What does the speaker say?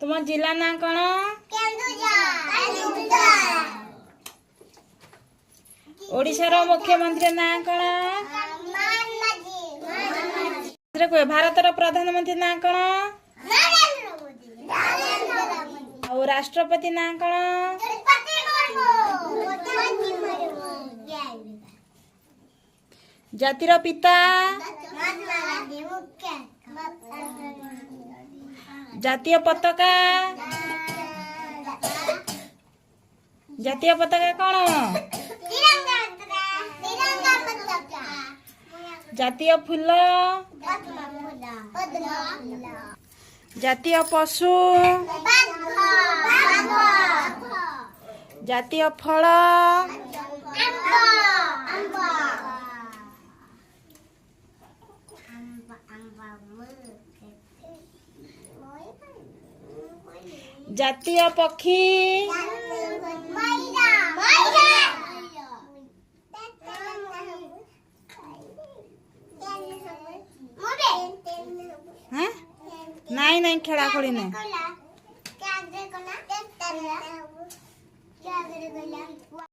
तुम जिला ना कौन? ओडिशार मुख्यमंत्री ना कौन? भारतर प्रधानमंत्री ना कौन? और राष्ट्रपति ना कौन? जातिर पिता? जातीय पताका? जातीय पताका कौन? जातीय फूल? जातीय पशु? जातीय फल? जातीय पक्षी? नहीं नहीं खेला खोली नहीं।